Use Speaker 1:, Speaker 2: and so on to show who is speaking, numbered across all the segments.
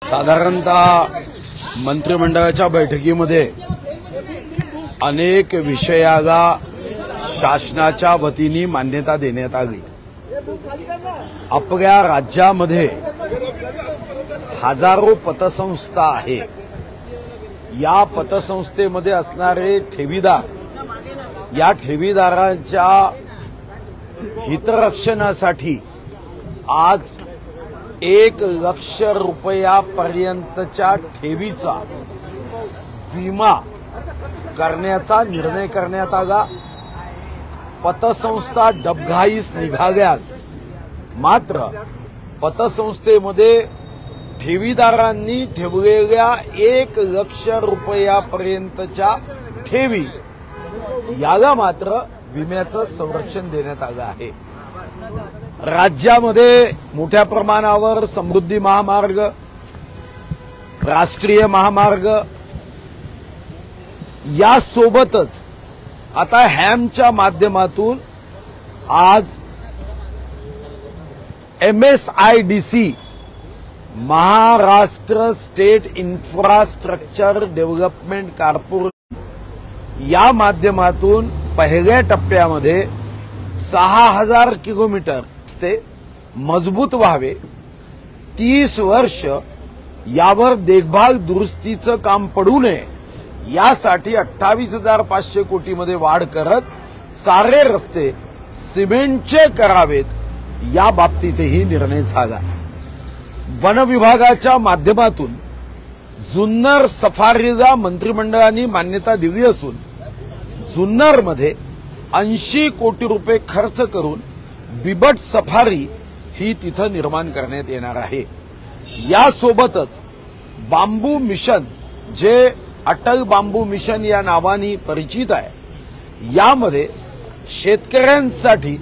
Speaker 1: साधारणतः मंत्रिमंडळाच्या बैठकीमध्ये अनेक विषयाला शासनाच्या वतीने मान्यता देण्यात आली। आपल्या राज्यामध्ये हजारो पतसंस्था आहेत। या पतसंस्थेमध्ये असणारे ठेवीदार, या ठेवीदारांच्या हितरक्षणासाठी आज 1 लाख रुपयापर्यंतच्या ठेवीचा विमा करण्याचा निर्णय करण्यात आला। पतसंस्था डबघाईस निघाल्यास मात्र पतसंस्थेमध्ये ठेवीदारांनी ठेवलेल्या 1 लाख रुपयापर्यंतच्या ठेवी याला मात्र विम्याचं संरक्षण देण्यात आलं आहे। राज्यामध्ये मोठ्या प्रमाणावर समृद्धी महामार्ग, राष्ट्रीय महामार्ग यासोबतच आता हॅमच्या माध्यमातून आज MSIDC Maharashtra state infrastructure development corporation या माध्यमातून पहिल्या टप्प्यामध्ये 6000 किलोमीटर ते मजबूत व्हावे, 30 वर्ष यावर देखभाल दुरुस्तीचं काम पडू नये यासाठी 28,500 कोटीमध्ये वाढ करत सारे रस्ते सिमेंटचे करावेत या बाबतीतही निर्णय झाला। वन विभागाच्या माध्यमातून जुन्नर सफारीला मंत्रिमंडळाने मान्यता दिली असून जुन्नरमध्ये 80 कोटी रुपये खर्च करून बिबट सफारी ही तिथं निर्माण करण्यात येणार आहे। यासोबतच बांबू मिशन, जे अटल बांबू मिशन या नावाने परिचित आहे, यामध्ये शेतकऱ्यांसाठी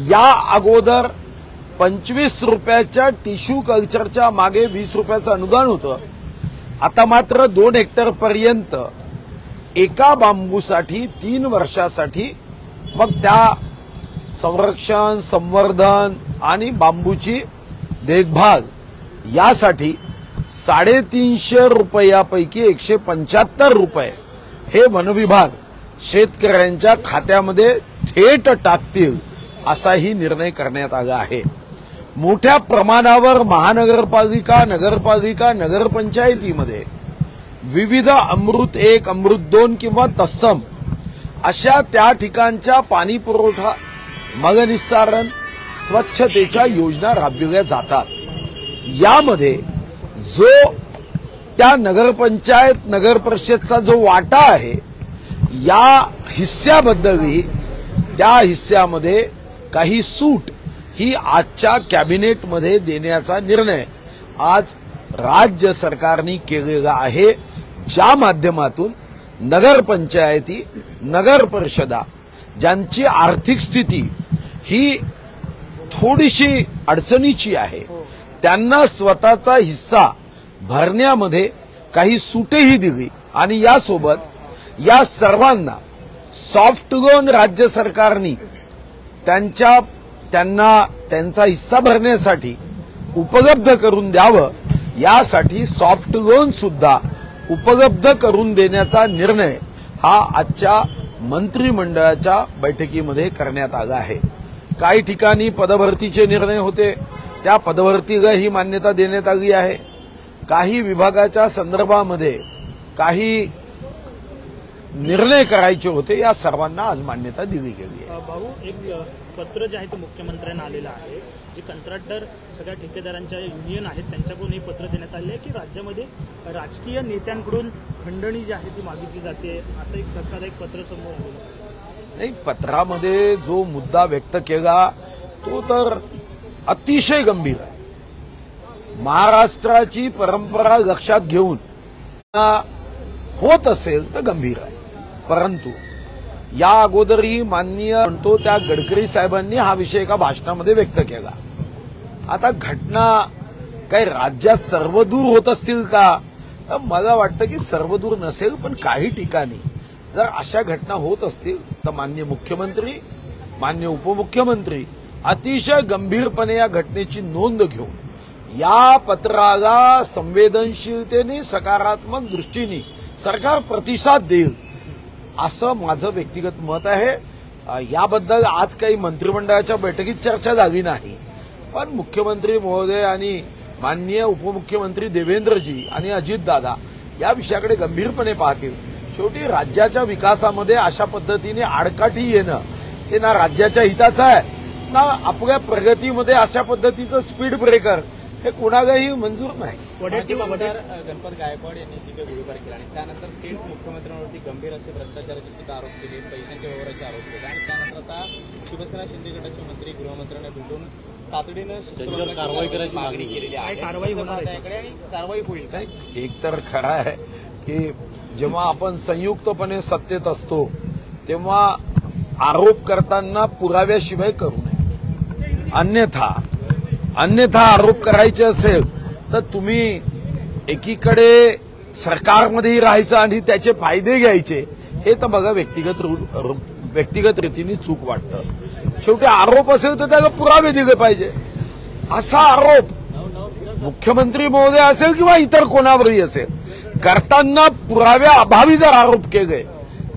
Speaker 1: या अगोदर 25 रुपयाच्या टिश्यू कल्चरच्या मागे 20 रुपयाचं अनुदान होतं। आता मात्र 2 हेक्टर पर्यंत एका बांबूसाठी 3 वर्षासाठी मग त्या संरक्षण, संवर्धन आणि बांबूची देखभाल यासाठी 350 रुपयापैकी 175 रुपये हे वन विभाग शेतकऱ्यांच्या खात्यामध्ये थेट टाकतील असाही निर्णय करण्यात आला आहे। मोठ्या प्रमाणावर महानगरपालिका, नगरपालिका, नगरपंचायतीमध्ये विविध अमृत 1, अमृत 2 किंवा तत्सम अशा त्या ठिकाणच्या पाणी पुरवठा, मलनिस्सारण, स्वच्छतेच्या योजना राबविल्या जातात। यामध्ये जो त्या नगरपंचायत, नगर परिषदचा जो वाटा आहे या हिस्स्याबद्दलही त्या हिस्स्यामध्ये काही सूट ही आजच्या कॅबिनेटमध्ये देण्याचा निर्णय आज राज्य सरकारने केलेला आहे, ज्या माध्यमातून नगरपंचायती, नगर परिषदा ज्यांची आर्थिक स्थिती ही थोडीशी अडचणीची आहे त्यांना स्वतःचा हिस्सा भरण्यामध्ये काही सूटही दिली आणि यासोबत या सर्वांना सॉफ्ट लोन राज्य सरकारने त्यांना त्यांचा हिस्सा भरण्यासाठी उपलब्ध करून द्यावं, यासाठी सॉफ्ट लोन सुद्धा उपलब्ध करून देण्याचा निर्णय हा आजच्या मंत्रिमंडळाच्या बैठकीमध्ये करण्यात आला आहे। काही ठिकाणी पदभरतीचे निर्णय होते, त्या पदभरतीला ही मान्यता देण्यात आली आहे। काही विभागाच्या संदर्भामध्ये काही निर्णय करायचे होते, या सर्वांना आज मान्यता दिली गेली आहे।
Speaker 2: भाऊ, एक पत्र जे आहे ते मुख्यमंत्र्यांना आलेलं आहे, जे कंत्राटदार सगळ्या ठेकेदारांच्या युनियन आहेत त्यांच्याकडून हे पत्र देण्यात आले आहे की राज्यामध्ये राजकीय नेत्यांकडून खंडणी जी आहे ती मागितली जाते, असं एक प्रकार एक पत्र समोर आलं
Speaker 1: नाही। पत्रामध्ये जो मुद्दा व्यक्त केला तो तर अतिशय गंभीर आहे। महाराष्ट्राची परंपरा लक्षात घेऊन होत असेल तर गंभीर आहे, परंतु या अगोदरही माननीय म्हणतो त्या गडकरी साहेबांनी हा विषय एका भाषणामध्ये व्यक्त केला। आता घटना काही राज्यात सर्वदूर होत असतील का? मला वाटतं की सर्वदूर नसेल, पण काही ठिकाणी जर अशा घटना होत असतील तर माननीय मुख्यमंत्री, माननीय उपमुख्यमंत्री अतिशय गंभीरपणे या घटनेची नोंद घेऊन या पत्राला संवेदनशीलतेने सकारात्मक दृष्टीने सरकार प्रतिसाद देईल असं माझं व्यक्तिगत मत आहे. याबद्दल आज काही मंत्रिमंडळाच्या बैठकीत चर्चा झाली नाही, पण मुख्यमंत्री महोदय आणि माननीय उपमुख्यमंत्री देवेंद्रजी आणि अजितदादा या विषयाकडे गंभीरपणे पाहतील. शेवटी राज्याच्या विकासामध्ये अशा पद्धतीने आडकाठी येणं हे ना राज्याच्या हिताचं आहे ना आपल्या प्रगतीमध्ये अशा पद्धतीचं स्पीड ब्रेकर हे कोणालाही मंजूर नाही.
Speaker 3: माजी आमदार गणपत गायकवाड यांनी जी काही गोळीबार केला आणि त्यानंतर थेट मुख्यमंत्र्यांवरती गंभीर असे भ्रष्टाचाराचे सुद्धा आरोप केले, पैशांच्या व्यवहाराचे आरोप केले आणि त्यानंतर आता शिवसेना शिंदे गटाचे मंत्री गृहमंत्र्यांना भेटून तातडीनं कारवाई करायची मागणी केलेली आहे.
Speaker 2: कारवाई होणार आहे
Speaker 3: त्याकडे आणि कारवाई होईल काय?
Speaker 1: एक तर खरं आहे की जेव्हा आपण संयुक्तपणे सत्तेत असतो तेव्हा आरोप करताना पुराव्याशिवाय करू नये. अन्यथा आरोप करायचे असेल तर तुम्ही एकीकडे सरकारमध्येही राहायचं आणि त्याचे फायदे घ्यायचे, हे तर बघा व्यक्तिगत रीतीने चूक वाटतं. शेवटी आरोप असेल तर त्याला पुरावे दिले पाहिजे. असा आरोप मुख्यमंत्री महोदय असेल किंवा इतर कोणावरही असेल करताना पुराव्या अभावी जर आरोप केले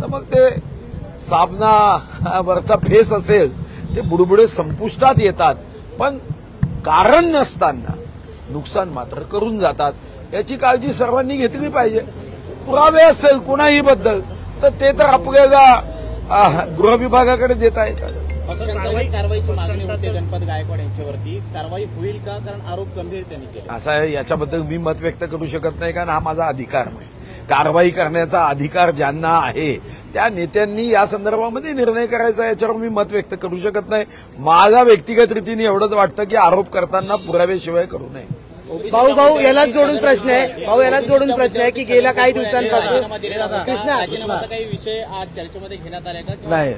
Speaker 1: तर मग ते साबणावरचा फेस असेल ते बुडबुडे संपुष्टात येतात, पण कारण नसताना नुकसान मात्र करून जातात. याची काळजी सर्वांनी घेतली पाहिजे. पुरावे असेल कोणाही बद्दल तर ते तर आपल्याला गृह विभागाकडे देता येतात.
Speaker 3: कारवाईची मागणी होते गणपत गायकवाड यांच्यावरती, कारवाई होईल का? कारण आरोप गंभीर त्यांनी केले.
Speaker 1: असं आहे, याच्याबद्दल मी मत व्यक्त करू शकत नाही, कारण हा माझा अधिकार नाही. कारवाई करण्याचा अधिकार ज्यांना आहे त्या नेत्यांनी या संदर्भामध्ये निर्णय करायचा, याच्यावर मी मत व्यक्त करू शकत नाही. माझा व्यक्तिगत रीतीने एवढंच वाटतं की आरोप करताना पुराव्याशिवाय करू नये.
Speaker 4: भाऊ यालाच जोडून प्रश्न आहे की गेल्या काही दिवसांपासून कृष्णा
Speaker 3: काही विषय आज चर्चेमध्ये घेण्यात आले का?
Speaker 1: नाही,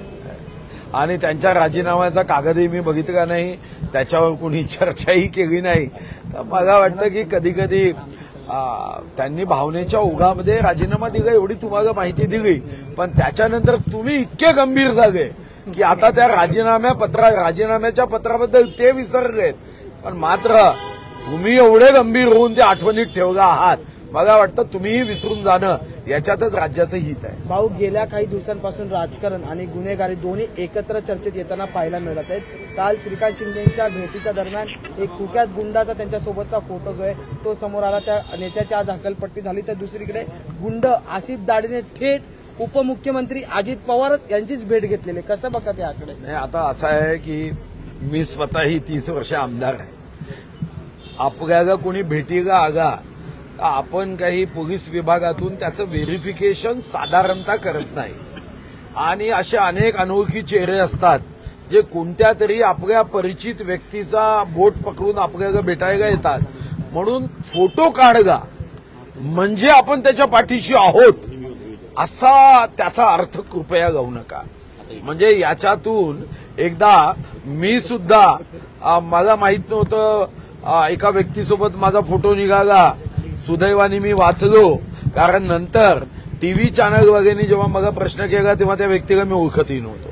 Speaker 1: आणि त्यांच्या राजीनाम्याचा कागदही मी बघितला नाही, त्याच्यावर कोणी चर्चाही केली नाही. तर मला वाटतं की कधी कधी त्यांनी भावनेच्या ओघामध्ये राजीनामा दिला एवढी तुम्हाला माहिती दिली, पण त्याच्यानंतर तुम्ही इतके गंभीर झाले की आता त्या राजीनाम्याच्या पत्राबद्दल ते विसरलेत. पण मात्र तुम्ही एवढे गंभीर होऊन ते आठवणीत ठेवला आहात, मला वाटतं तुम्हीही विसरून जाणं याच्यातच राज्याचं हित आहे.
Speaker 4: भाऊ, गेल्या काही दिवसांपासून राजकारण आणि गुन्हेगारी दोन्ही एकत्र चर्चेत येताना पाहायला मिळत आहेत. काल श्रीकांत शिंदेच्या भेटीच्या दरम्यान एक कुख्यात गुंडाचा त्यांच्यासोबतचा फोटो जो आहे तो समोर आला. त्या नेत्याची आज हकालपट्टी झाली. तर दुसरीकडे गुंड आसिफ दाढीने थेट उपमुख्यमंत्री अजित पवार यांचीच भेट घेतलेली. कसं बघा ते आकडे?
Speaker 1: नाही, आता असं आहे की मी स्वतःही 30 वर्ष आमदार आहे. आपल्याला कोणी भेटीला आगा आपण काही पोलीस विभागातून त्याचं व्हेरिफिकेशन साधारणतः करत नाही, आणि असे अनेक अनोळखी चेहरे असतात जे कोणत्या तरी आपल्या परिचित व्यक्तीचा बोट पकडून आपल्याला भेटायला येतात. म्हणून फोटो काढला म्हणजे आपण त्याच्या पाठीशी आहोत असा त्याचा अर्थ कृपया लावू नका. म्हणजे याच्यातून एकदा मी सुद्धा मला माहित नव्हतं एका व्यक्तीसोबत माझा फोटो निघाला. सुदैवाने मी वाचलो, कारण नंतर टीव्ही चॅनल वगैरे जेव्हा मला प्रश्न केला तेव्हा त्या व्यक्तीला मी ओळखतही नव्हतो.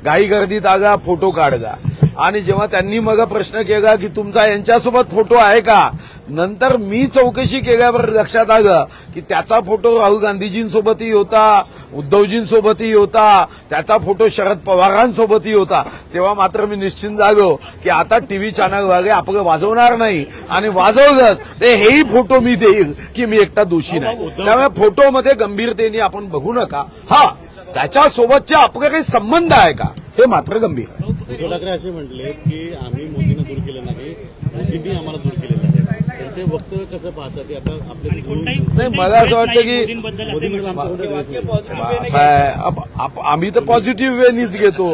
Speaker 1: घाई गर्दीत आगा फोटो काढला, आणि जेव्हा त्यांनी मला प्रश्न केला की तुमचा यांच्यासोबत फोटो आहे का, नंतर मी चौकशी केल्यावर लक्षात आलं की त्याचा फोटो राहुल गांधीजींसोबतही होता, उद्धवजींसोबतही होता, त्याचा फोटो शरद पवारांसोबतही होता. तेव्हा मात्र मी निश्चिंत झालो की आता टीव्ही चॅनलवाले आपलं वाजवणार नाही, आणि वाजवलंच ते हेही फोटो मी देईल की मी एकटा दोषी नाही. त्यामुळे फोटोमध्ये गंभीरतेने आपण बघू नका. हा, त्याच्यासोबतचे आपले काही संबंध आहे का हे मात्र गंभीर आहे.
Speaker 5: उद्धव ठाकरे असे म्हटले की आम्ही मोदींना दूर केलं नाही, मोदींनी आम्हाला दूर केलेलं आहे. त्यांचे वक्तव्य कसं पाहतात ते आता आपल्या
Speaker 1: नाही, मला असं वाटतं की असं आहे, आम्ही तर पॉझिटिव्ह वेनीच घेतो,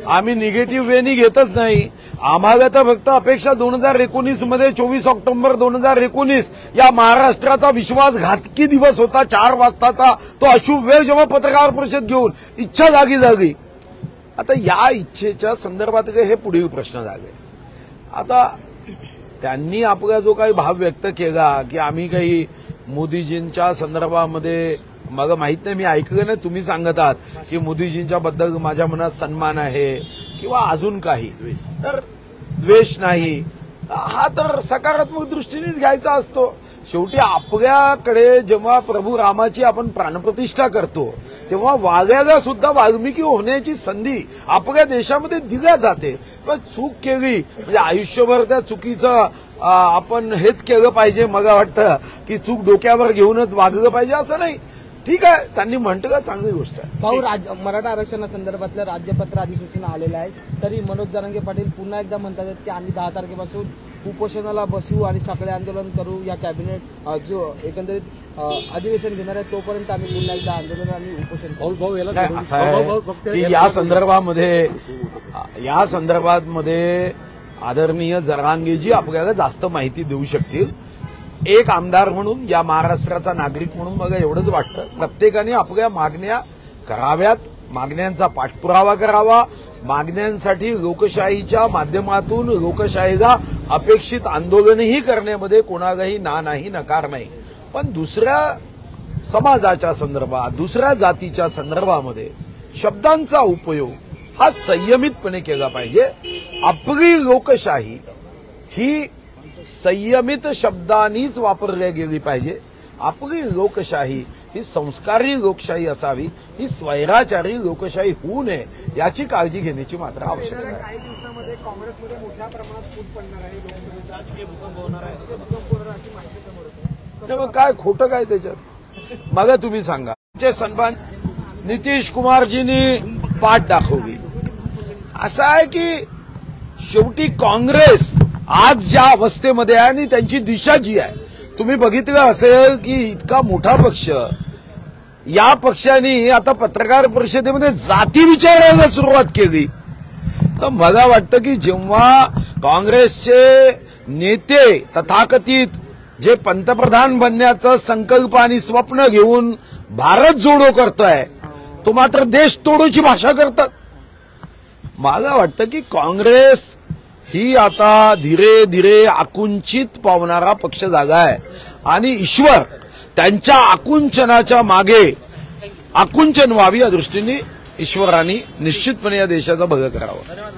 Speaker 1: आम्ही निगेटिव्ह वेनी घेतच नाही. आम्हाला तर फक्त अपेक्षा 2019 मध्ये 24 ऑक्टोबर 2019 या महाराष्ट्राचा विश्वासघातकी दिवस होता, 4 वाजताचा तो अशुभ वेळ, जेव्हा पत्रकार परिषद घेऊन इच्छा जागी झाली. आता या इच्छेच्या संदर्भात हे पुढील प्रश्न झाले. आता त्यांनी आपला जो काही भाव व्यक्त केला की आम्ही काही मोदीजींच्या संदर्भामध्ये, मला माहित नाही, मी ऐकलं नाही, तुम्ही सांगत आहात की मोदीजींच्या बद्दल माझ्या मनात सन्मान आहे किंवा अजून काही, तर द्वेष नाही. हा तर सकारात्मक दृष्टीनेच घ्यायचा असतो. शेवटी आपल्याकडे जेव्हा प्रभू रामाची आपण प्राणप्रतिष्ठा करतो तेव्हा वाघ्याला सुद्धा वाल्मिकी होण्याची संधी आपल्या देशामध्ये दिल्या जाते. पण चूक केली म्हणजे आयुष्यभर त्या चुकीचं आपण हेच केलं पाहिजे. मला वाटतं की चूक डोक्यावर घेऊनच वागलं पाहिजे असं नाही. ठीक आहे, त्यांनी म्हटलं चांगली गोष्ट आहे.
Speaker 4: भाऊ, मराठा आरक्षणासंदर्भातलं राज्यपत्र अधिसूचना आलेलं आहे, तरी मनोज जरांगे पाटील पुन्हा एकदा म्हणतात की आम्ही 10 तारखेपासून उपोषणाला बसू आणि सगळे आंदोलन करू. या कॅबिनेट जो एकंदरीत अधिवेशन घेणार आहे तोपर्यंत आम्ही पुन्हा एकदा आंदोलन आणि उपोषण करू.
Speaker 1: असं आहे की या संदर्भामध्ये आदरणीय जरांगेजी आपल्याला जास्त माहिती देऊ शकतील. एक आमदार म्हणून, या महाराष्ट्राचा नागरिक म्हणून मला एवढंच वाटतं, प्रत्येकाने आपल्या मागण्या कराव्यात, मागण्यांचा पाठपुरावा करावा. मागण्यांसाठी लोकशाहीच्या माध्यमातून लोकशाहीला अपेक्षित आंदोलनही करण्यामध्ये कोणालाही नाही, नकार नाही. पण दुसऱ्या समाजाच्या संदर्भात, दुसऱ्या जातीच्या संदर्भामध्ये शब्दांचा उपयोग हा संयमितपणे केला पाहिजे. आपली लोकशाही ही संयमित शब्दांनीच वापरल्या गेली पाहिजे. आपली लोकशाही ही संस्कारी लोकशाही असावी, ही स्वैराचारी लोकशाही होऊ नये याची काळजी घेण्याची मात्र आवश्यकता आहे.
Speaker 6: काही दिवसांमध्ये काँग्रेसमध्ये मोठ्या प्रमाणात फूट पडणार आहे, लोकसभेचा राजकीय भूकंप होणार आहे, अशी माहिती समोर येते.
Speaker 1: तेव्हा काय खोटं काय त्याच्यात मला तुम्ही सांगा. सन्मान नितीश कुमारजींनी पाठ दाखवली. असं आहे की शेवटी काँग्रेस आज ज्या अवस्थेमध्ये आहे आणि त्यांची दिशा जी आहे, तुम्ही बघितलं असेल की इतका मोठा पक्ष, या पक्षाने आता पत्रकार परिषदेमध्ये जाती विचारायला सुरुवात केली. तर मला वाटतं की जेव्हा काँग्रेसचे नेते तथाकथित जे पंतप्रधान बनण्याचं संकल्प आणि स्वप्न घेऊन भारत जोडो करतोय, तो मात्र देश तोडोची भाषा करतात. मला वाटतं की काँग्रेस ही आता धीरे धीरे आकुंचित पावणारा पक्ष झाला आहे आणि ईश्वर त्यांच्या आकुंचनाच्या मागे आकुंचन व्हावी या दृष्टीने ईश्वरांनी निश्चितपणे या देशाचा भलं करावं.